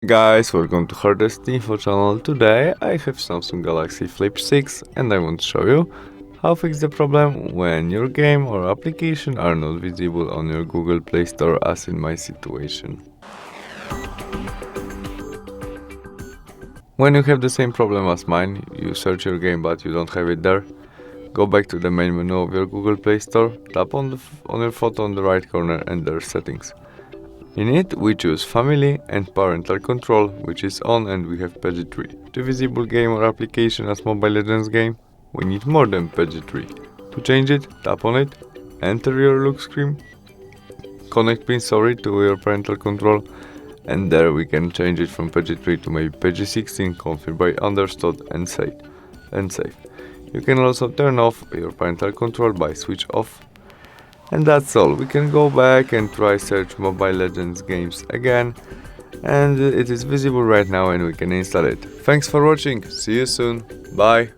Guys, welcome to HardReset.Info channel. Today I have Samsung Galaxy Flip6 and I want to show you how to fix the problem when your game or application are not visible on your Google Play Store, as in my situation. When you have the same problem as mine, you search your game but you don't have it there, go back to the main menu of your Google Play Store, tap on your photo on the right corner and there's settings. In it, we choose Family and Parental Control, which is on, and we have PG3. To visible game or application as Mobile Legends game, we need more than PG3. To change it, tap on it, enter your lock screen, connect pin to your parental control, and there we can change it from PG3 to maybe PG16, confirmed by understood and save. You can also turn off your parental control by switch off. And that's all. We can go back and try search Mobile Legends games again, and it is visible right now and we can install it. Thanks for watching, see you soon, bye!